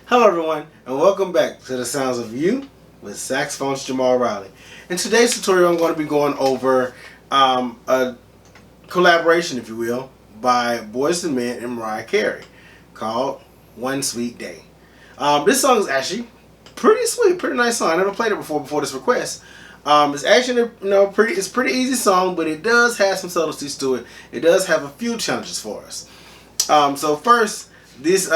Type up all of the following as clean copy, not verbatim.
Hello everyone, and welcome back to The Sounds of You with saxophonist Jamal Riley. In today's tutorial I'm going to be going over a collaboration, if you will, by Boyz and Mariah Carey called One Sweet Day. This song is actually pretty sweet, pretty nice song. I never played it before this request. It's actually it's a pretty easy song, but it does have some subtleties to it. It does have a few challenges for us. So first, this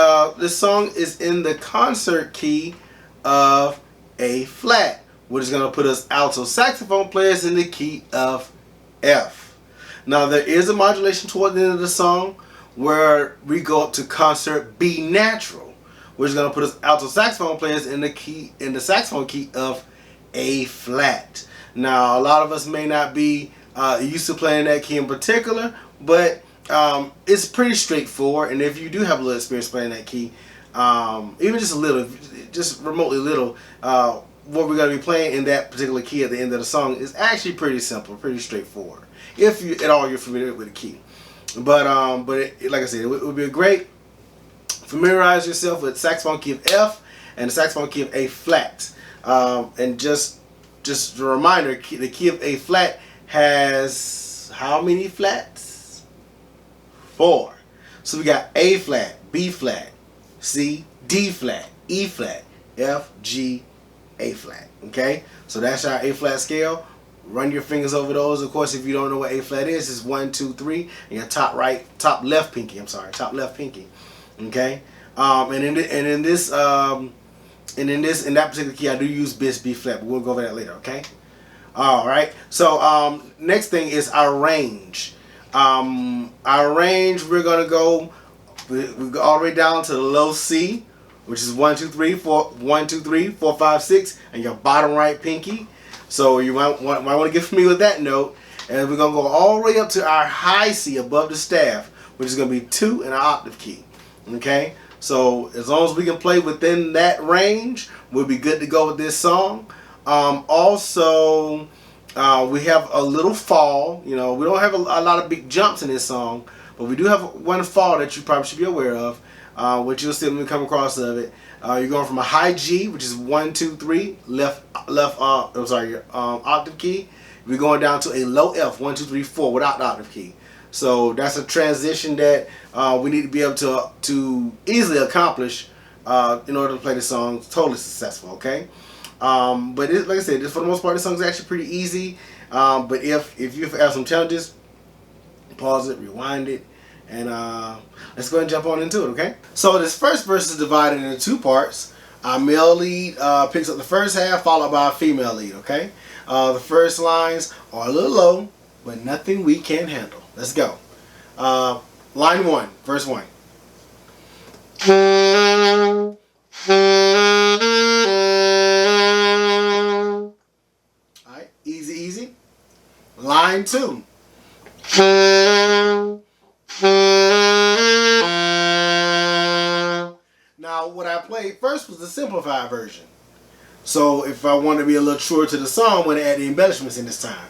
song is in the concert key of A flat, which is going to put us alto saxophone players in the key of F. Now there is a modulation toward the end of the song where we go up to concert B natural, which is going to put us alto saxophone players in the saxophone key of A flat. Now a lot of us may not be used to playing that key in particular, but it's pretty straightforward, and if you do have a little experience playing that key, even just a little, just remotely little, what we're going to be playing in that particular key at the end of the song is actually pretty simple, pretty straightforward, if you at all you're familiar with the key. But like I said, it would be great. Familiarize yourself with saxophone key of F and the saxophone key of A flat, and just a reminder, the key of A flat has how many flats? 4. So we got A flat, B flat, C, D flat, E flat, F, G, A flat. Okay, so that's our A flat scale. Run your fingers over those. Of course, if you don't know what A flat is, it's 1, 2, 3, and your top left pinky. Top left pinky. Okay, and in that particular key, I do use B flat, but we'll go over that later. Okay. All right. So next thing is our range. Our range, we're gonna go all the way down to the low C, which is 1, 2, 3, 4, 5, 6, and your bottom right pinky. So you might want to get familiar with that note, and we're gonna go all the way up to our high C above the staff, which is gonna be 2 in an octave key. Okay, so as long as we can play within that range, we'll be good to go with this song. Also, we have a little fall. We don't have a lot of big jumps in this song, but we do have one fall that you probably should be aware of, which you'll see when we come across of it. You're going from a high G, which is 1, 2, 3, octave key. We're going down to a low F, 1, 2, 3, 4, without the octave key. So that's a transition that we need to be able to easily accomplish in order to play the song totally successful. Okay. But like I said, for the most part, this song is actually pretty easy. But if you have some challenges, pause it, rewind it, and let's go ahead and jump on into it. Okay. So this first verse is divided into 2 parts. Our male lead picks up the first half, followed by a female lead. Okay. The first lines are a little low, but nothing we can't handle. Let's go. Line 1, verse 1. Alright, easy. Line 2. Now, what I played first was the simplified version. So, if I want to be a little truer to the song, I'm going to add the embellishments in this time.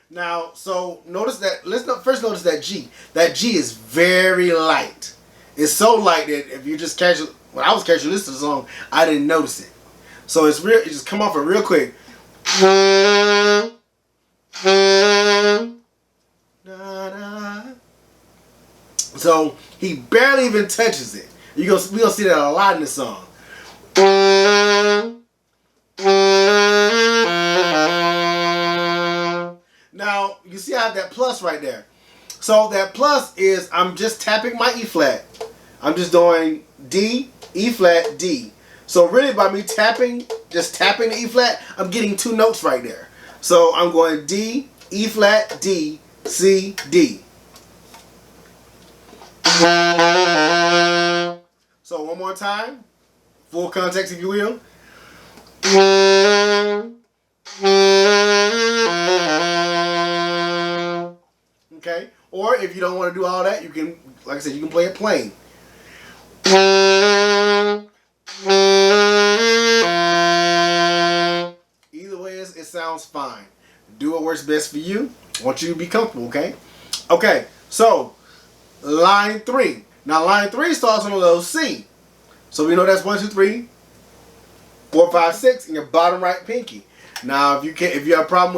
Now, so notice that. Let's first notice that G. That G is very light. It's so light that if you just when I was casually listening to the song, I didn't notice it. So it's real. It just come off it real quick. So he barely even touches it. We gonna see that a lot in the song. Now you see I have that plus right there. So that plus is I'm just tapping my E flat. I'm just doing D, E flat, D. So really by me just tapping the E flat, I'm getting 2 notes right there. So I'm going D, E flat, D, C, D. So one more time, full context if you will. Okay, or if you don't want to do all that, you can, like I said, you can play it plain. Either way, it sounds fine. Do what works best for you. I want you to be comfortable, okay? Okay, so line 3. Now line 3 starts on a low C. So we know that's 1, 2, 3, 4, 5, 6 in your bottom right pinky. Now if you have a problem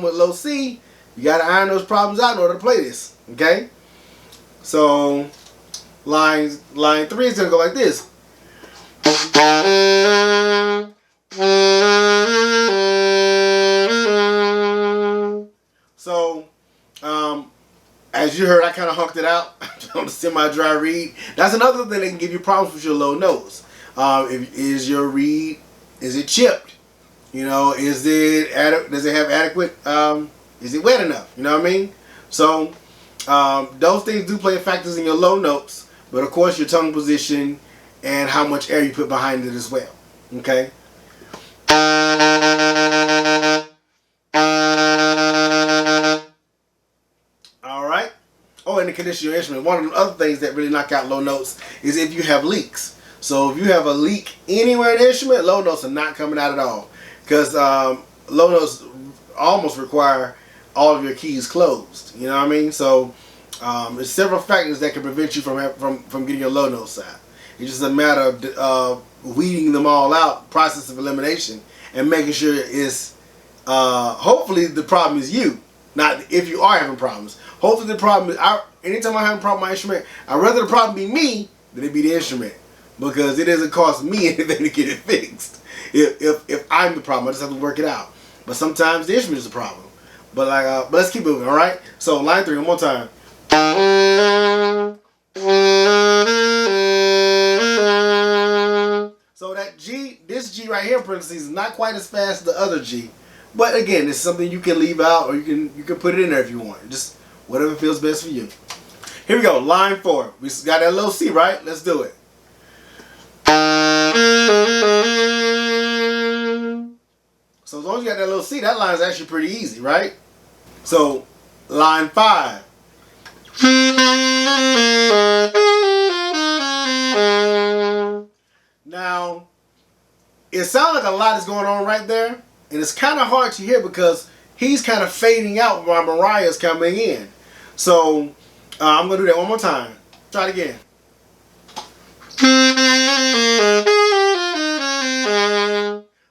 with low C, you gotta iron those problems out in order to play this. Okay? So line 3 is gonna go like this. So as you heard, I kind of hunked it out on the semi-dry reed. That's another thing that can give you problems with your low notes. Is your reed, is it chipped? You know, does it have adequate, is it wet enough? You know what I mean? So those things do play factors in your low notes, but of course your tongue position and how much air you put behind it as well. Okay? Alright? Oh, and the condition of your instrument. One of the other things that really knock out low notes is if you have leaks. So if you have a leak anywhere in the instrument, low notes are not coming out at all. Because low notes almost require all of your keys closed. You know what I mean? So there's several factors that can prevent you from getting your low notes out. It's just a matter of weeding them all out, process of elimination, and making sure it's hopefully the problem is you. Not if you are having problems. Hopefully the problem is, anytime I have a problem with my instrument, I'd rather the problem be me than it be the instrument. Because it doesn't cost me anything to get it fixed. If I'm the problem, I just have to work it out. But sometimes the instrument is the problem. But let's keep moving, alright? So line 3, one more time. So that G, this G right here in parentheses is not quite as fast as the other G. But again, it's something you can leave out or you can put it in there if you want. Just whatever feels best for you. Here we go, line 4. We got that low C, right? Let's do it. So as long as you got that little C, that line is actually pretty easy, right? So line 5. Now, it sounds like a lot is going on right there, and it's kind of hard to hear because he's kind of fading out while Mariah's coming in. So I'm going to do that one more time. Try it again.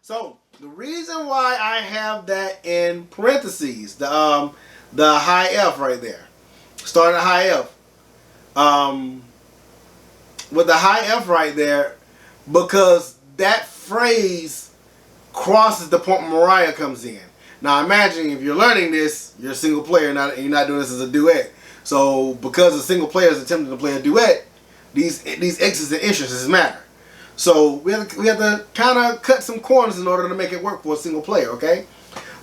So the reason why I have that in parentheses, the high F right there, starting at high F, with the high F right there, because that phrase crosses the point Mariah comes in. Now imagine if you're learning this, you're a single player, and you're not doing this as a duet. So because a single player is attempting to play a duet, these X's and entrances matter. So we have to kind of cut some corners in order to make it work for a single player, okay?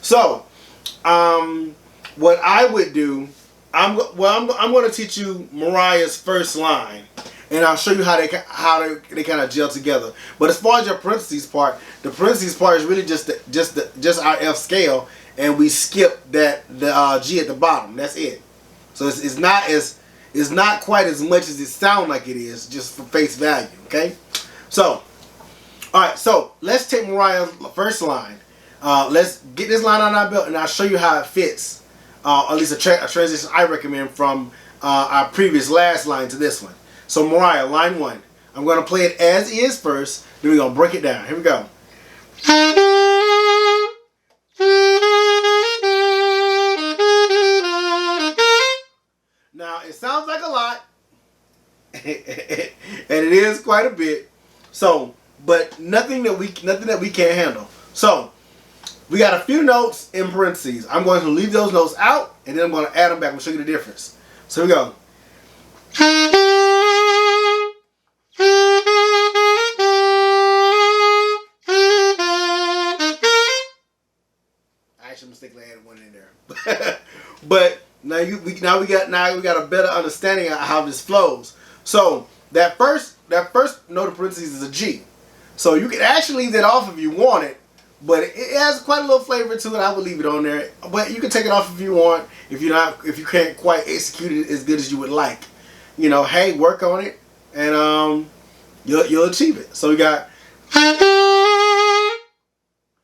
So what I would do, I'm going to teach you Mariah's first line, and I'll show you how they kind of gel together. But as far as your parentheses part, the parentheses part is really just our F scale, and we skip the G at the bottom. That's it. So it's not quite as much as it sounds like it is, just for face value, okay? So, alright, so let's take Mariah's first line. Let's get this line on our belt and I'll show you how it fits. At least a transition I recommend from our previous last line to this one. So Mariah, line 1. I'm going to play it as is first, then we're going to break it down. Here we go. Now, it sounds like a lot, and it is quite a bit. So, but nothing that we can't handle. So, we got a few notes in parentheses. I'm going to leave those notes out, and then I'm going to add them back and show you the difference. So, here we go. I actually mistakenly added one in there, but now we got a better understanding of how this flows. So that first note of parentheses is a G. So you can actually leave that off if you want it, but it has quite a little flavor to it. I would leave it on there, but you can take it off if you want. If you can't quite execute it as good as you would like, you know, hey, work on it, and you'll achieve it. So we got.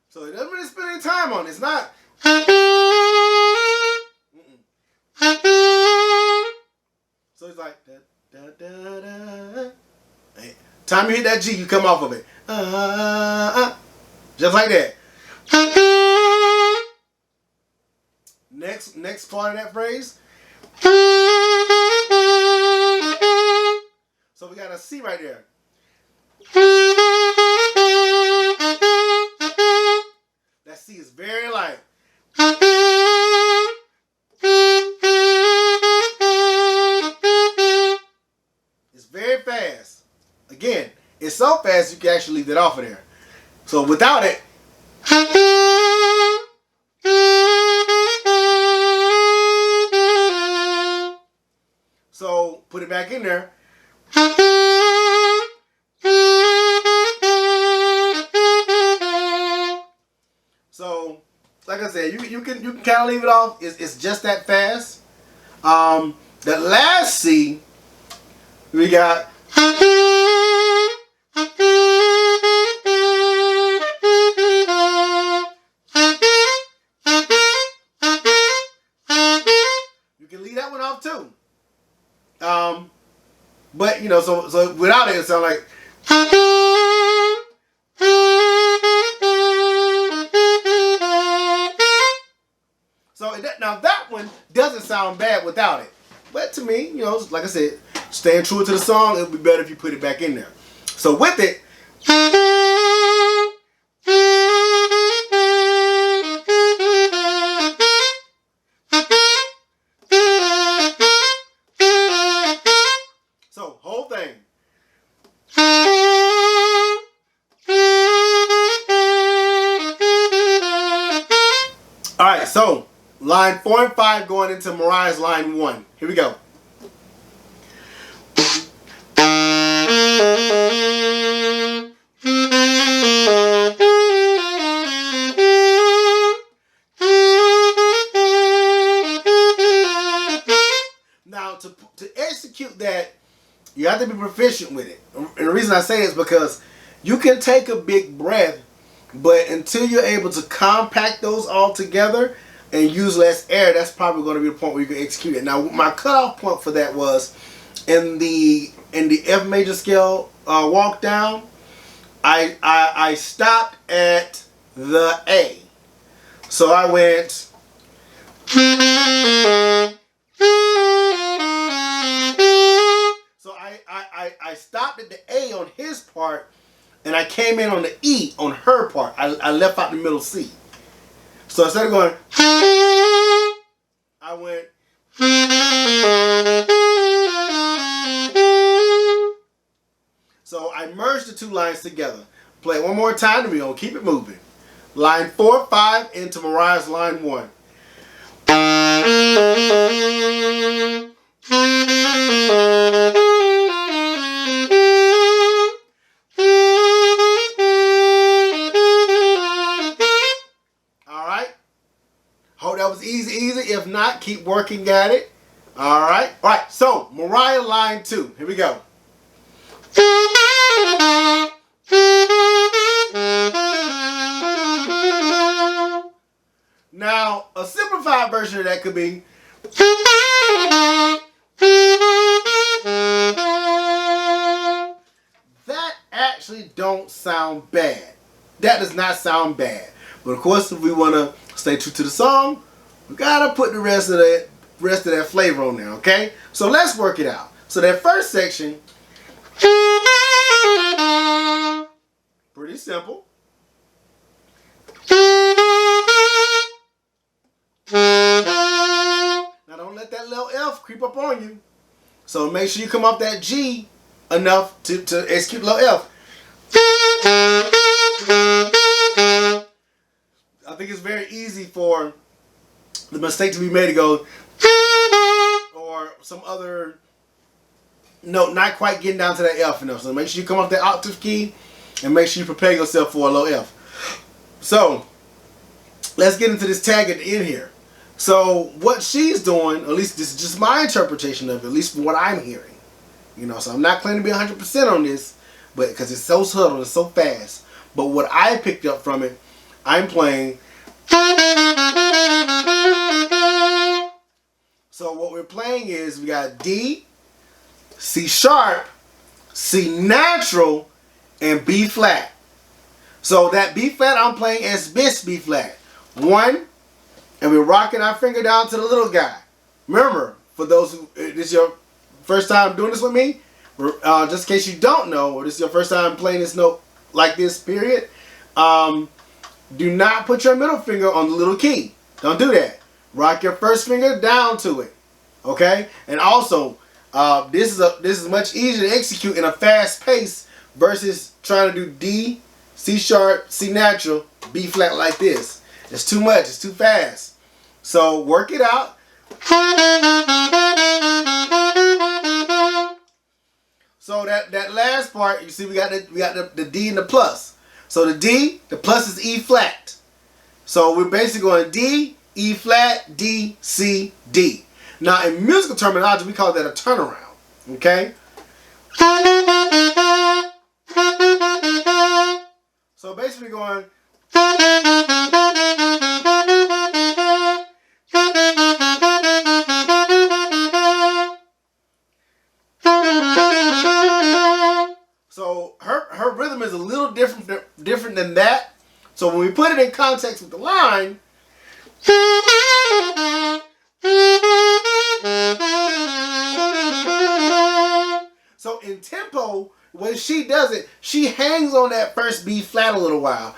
So it doesn't really spend any time on it. It's not. like da, da, da, da. Hey, time you hit that G, you come off of it. Just like that. Next part of that phrase. So we got a C right there. That C is very light. It's very fast. Again, it's so fast you can actually leave it off of there. So without it, so put it back in there. So, like I said, you can kind of leave it off. It's just that fast. The last C, we got. You can leave that one off too. But you know, so without it, it sounds like. So now that one doesn't sound bad without it. But to me, you know, like I said, staying true to the song, it would be better if you put it back in there. So with it, so whole thing. All right, so line 4 and 5 going into Mariah's line 1. Here we go. Now, to execute that, you have to be proficient with it. And the reason I say it is because you can take a big breath, but until you're able to compact those all together and use less air, that's probably going to be the point where you can execute it. Now, my cutoff point for that was in the F major scale walk down. I stopped at the A, so I went. So I stopped at the A on his part, and I came in on the E on her part. I left out the middle C. So instead of going, I went. So I merged the two lines together. Play it one more time and we're going to keep it moving. Line 4, 5 into Mariah's line 1. Hope that was easy. If not, keep working at it. Alright. Alright, so Mariah line 2. Here we go. Now, a simplified version of that could be. That actually don't sound bad. That does not sound bad. But of course, if we want to stay true to the song, we gotta put the rest of that flavor on there, okay? So let's work it out. So that first section, pretty simple. Now don't let that little F creep up on you. So make sure you come off that G enough to execute little F. I think it's very easy for the mistake to be made to go or some other note not quite getting down to that F enough. So make sure you come off that octave key and make sure you prepare yourself for a low F. So let's get into this tag at the end here. So what she's doing, at least this is just my interpretation of it, at least from what I'm hearing. You know, so I'm not claiming to be 100% on this, but because it's so subtle, it's so fast. But what I picked up from it, I'm playing. So what we're playing is we got D, C sharp, C natural, and B flat. So that B flat I'm playing as this B flat. 1, and we're rocking our finger down to the little guy. Remember, for those who, this is your first time doing this with me, just in case you don't know, or this is your first time playing this note like this, period, do not put your middle finger on the little key. Don't do that. Rock your first finger down to it. Okay? And also, this is much easier to execute in a fast pace versus trying to do D, C sharp, C natural, B flat like this. It's too much. It's too fast. So work it out. So that last part, you see, we got the D and the plus. So the D, the plus is E flat. So we're basically going D, E flat, D, C, D. Now in musical terminology, we call that a turnaround. Okay. So basically going. So her rhythm is a little different than that. So when we put it in context with the line, so in tempo, when she does it, she hangs on that first B flat a little while.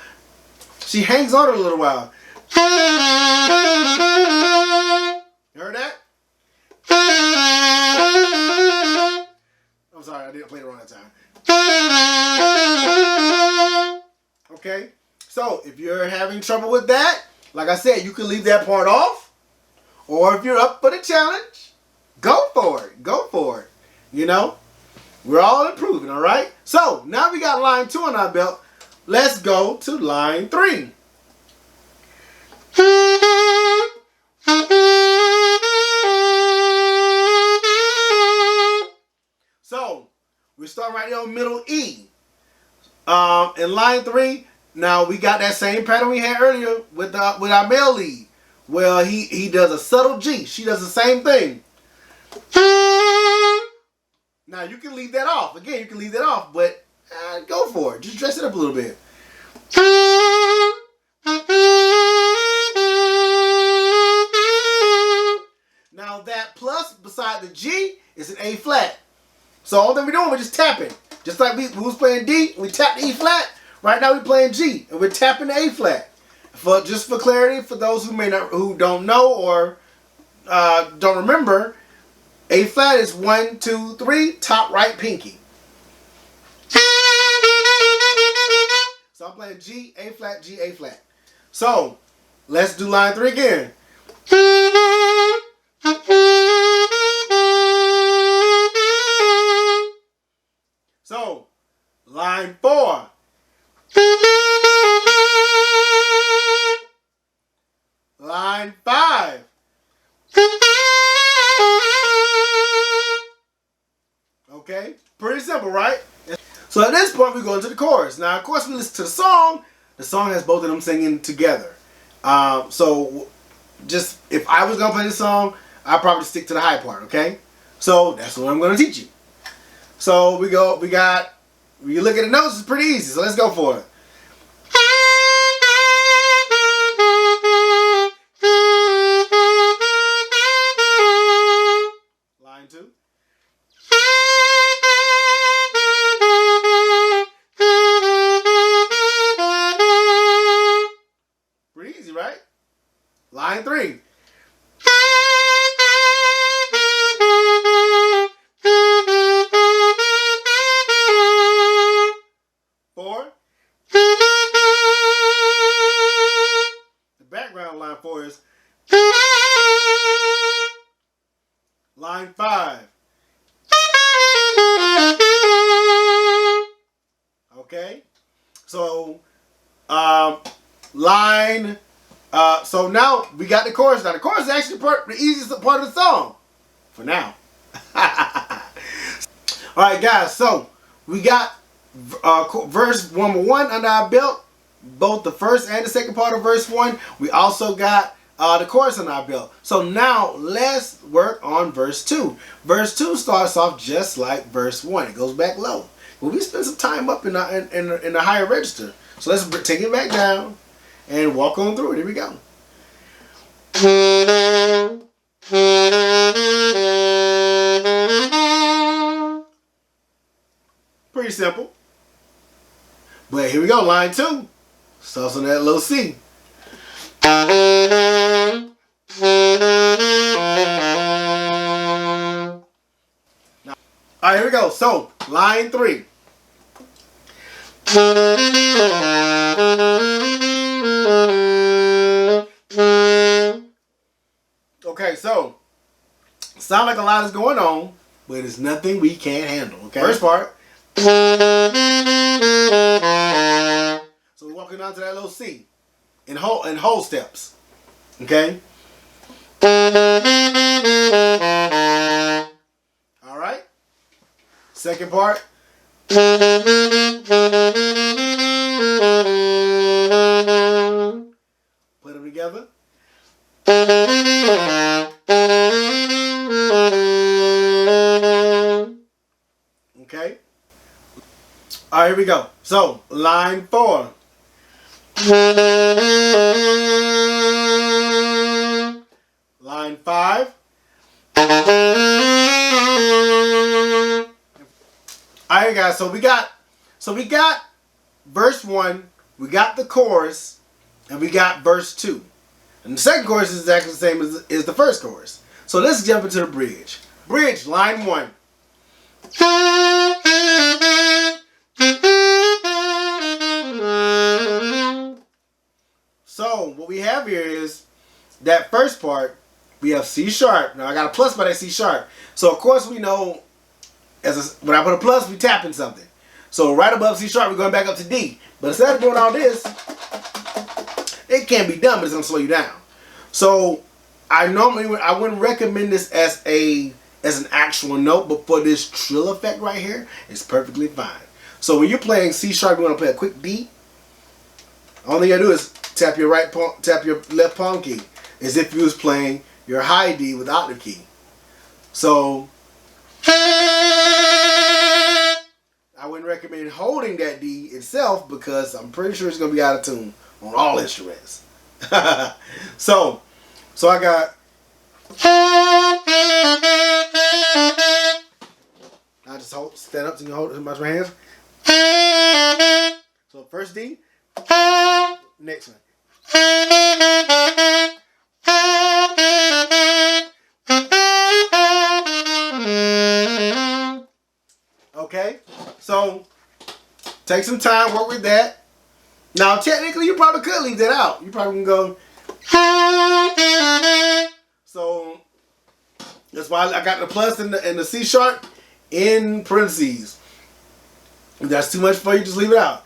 She hangs on it a little while. You heard that? I'm sorry, I didn't play it wrong that time. Okay, so if you're having trouble with that, like I said, you can leave that part off, or if you're up for the challenge, go for it. Go for it. You know, we're all improving, all right? So now we got line 2 on our belt. Let's go to line 3. So we start right there on middle E. In line 3, now we got that same pattern we had earlier with our male lead. Well, he does a subtle G. She does the same thing. Now you can leave that off. Again, you can leave that off, but go for it. Just dress it up a little bit. Now that plus beside the G is an A flat. So all that we're doing, we're just tapping. Just like we was playing D, we tapped the E flat. Right now we're playing G, and we're tapping the A flat. Just for clarity, for those who don't know or don't remember, A flat is 1, 2, 3, top right pinky. So I'm playing G, A flat, G, A flat. So let's do line 3 again. So line 4. Line 5. Okay, pretty simple, right? So at this point, we go into the chorus. Now, of course, we listen to the song. The song has both of them singing together. So just if I was gonna play this song, I'd probably stick to the high part. Okay, so that's what I'm gonna teach you. So you look at the notes, it's pretty easy. So let's go for it. Line 2. Pretty easy, right? Line 3. Line 4 is line 5. Okay, so so now we got the chorus. Now the chorus is actually the easiest part of the song for now. All right, guys. So we got verse number 1 under our belt. Both the first and the second part of verse 1. We also got the chorus in our belt. So now let's work on verse 2. Verse 2 starts off just like verse 1. It goes back low. But we spend some time up in the higher register. So let's take it back down and walk on through it. Here we go. Pretty simple. But here we go, line 2. Starts on that low C. Now, all right, here we go. So, line 3. Okay, so, sound like a lot is going on, but it's nothing we can't handle, okay? First part. So we're walking down to that little C in whole steps, okay? All right. Second part. Put them together. Okay. All right, here we go. So, line 4. Line 5. All right, guys. So we got verse 1. We got the chorus, and we got verse 2. And the second chorus is exactly the same as the first chorus. So let's jump into the bridge. Bridge, line 1. So what we have here is that first part, we have C sharp. Now I got a plus by that C sharp. So of course we know when I put a plus, we tapping something. So right above C sharp, we're going back up to D. But instead of doing all this, it can be done, but it's gonna slow you down. So I wouldn't recommend this as an actual note, but for this trill effect right here, it's perfectly fine. So when you're playing C sharp, you want to play a quick D. All you gotta do is tap your left palm key, as if you was playing your high D with octave key. So I wouldn't recommend holding that D itself because I'm pretty sure it's gonna be out of tune on all instruments. so I got. I just stand up so you can hold it with my hands. So first D, next one. Okay, so take some time, work with that. Now, technically, you probably could leave that out. You probably can go. So that's why I got the plus and the C sharp in parentheses. If that's too much for you, just leave it out.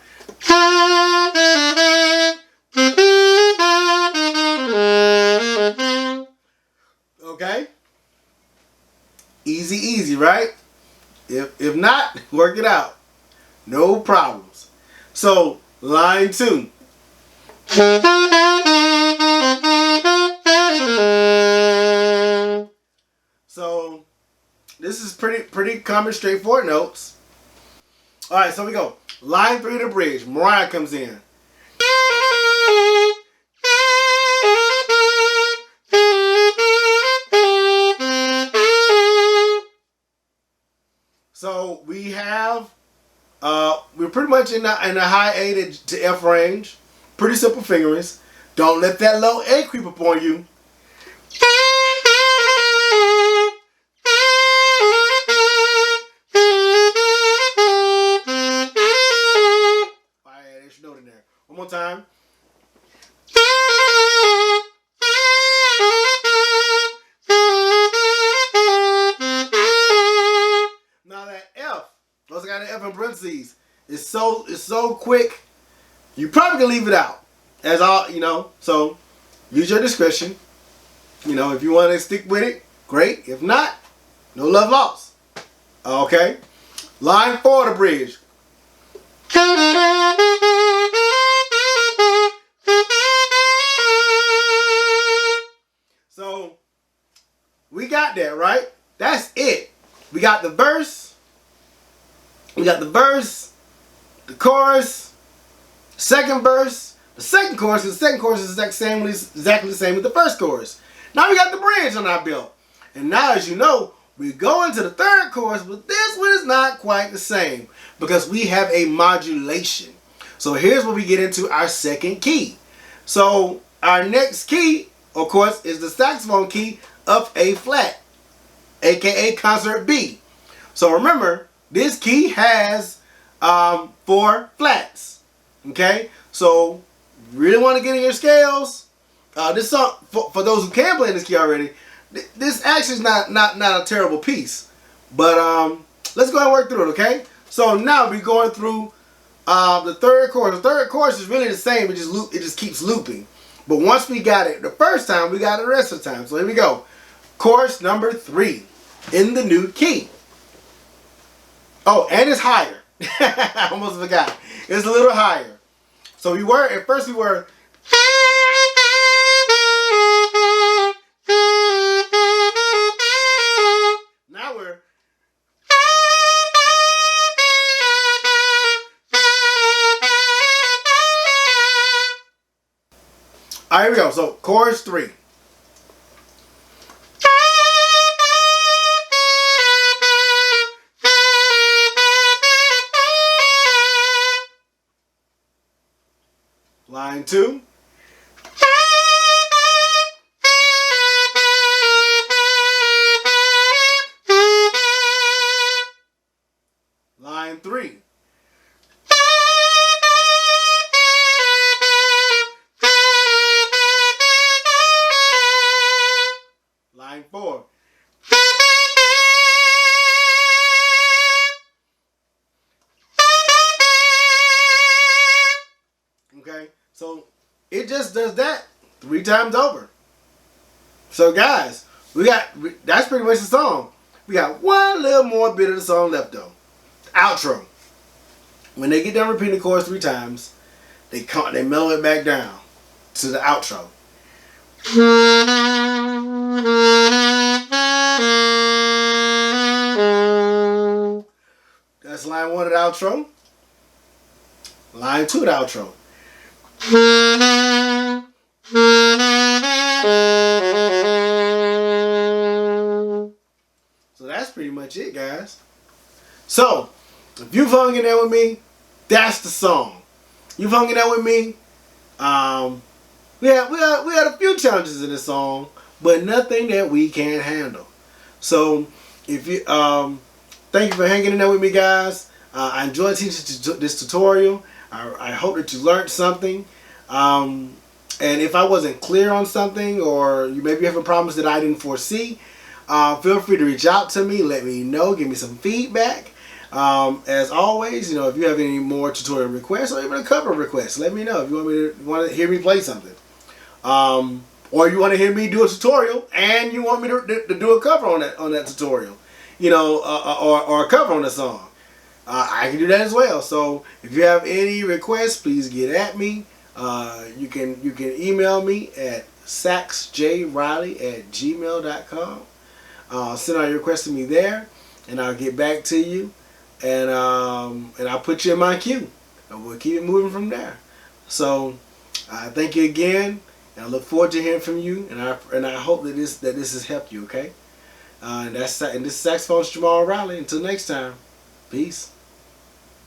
Okay? Easy, right? If not, work it out. No problems. So, line 2. So, this is pretty common, straightforward notes. All right, so we go. Line 3 to bridge. Mariah comes in. So we have, we're pretty much in the high A to F range. Pretty simple fingerings. Don't let that low A creep up on you. Alright, there's your note in there. One more time. I got an F in parentheses. It's so quick. You probably can leave it out. As all so use your discretion. If you want to stick with it, great. If not, no love lost. Okay. Line 4 to bridge. that, right? That's it. We got the verse. We got the verse, the chorus, second verse, the second chorus. The second chorus is exactly the same as the first chorus. Now we got the bridge on our belt. And now, as you know, we go into the third chorus, but this one is not quite the same because we have a modulation. So here's where we get into our second key. So our next key, of course, is the saxophone key of A flat, aka concert B. So remember, this key has 4 flats. Okay, so really want to get in your scales. This song, for those who can play this key already, this actually is not a terrible piece. But let's go ahead and work through it. Okay, so now we're going through the third chorus. The third chorus is really the same. It just keeps looping. But once we got it the first time, we got it the rest of the time. So here we go. Chorus number 3 in the new key. Oh, and it's higher. I almost forgot. It's a little higher. So at first we were. Now we're. All right, here we go. So chorus 3. Line 2. Line 3. Line 4. Okay, so it just does that 3 times over. So guys, that's pretty much the song. We got one little more bit of the song left though. Outro. When they get done repeating the chorus 3 times, they mellow it back down to the outro. That's line 1 of the outro. Line 2 of the outro. So that's pretty much it, guys. So if you've hung in there with me, that's the song. You've hung in there with me. We had a few challenges in this song, but nothing that we can't handle. So if you thank you for hanging in there with me, guys. I enjoyed teaching this tutorial. I hope that you learned something. And if I wasn't clear on something, or you maybe have problems that I didn't foresee, feel free to reach out to me. Let me know. Give me some feedback. As always, you know, if you have any more tutorial requests or even a cover request, let me know. If you want to hear me play something, or you want to hear me do a tutorial and you want me to do a cover on that tutorial, you know, or a cover on the song, I can do that as well. So if you have any requests, please get at me. You can email me at saxjriley@gmail.com. Send all your requests to me there, and I'll get back to you. And I'll put you in my queue, and we'll keep it moving from there. So thank you again, and I look forward to hearing from you. And I hope that this has helped you. Okay, and this is Saxophonist Jamal Riley. Until next time, peace.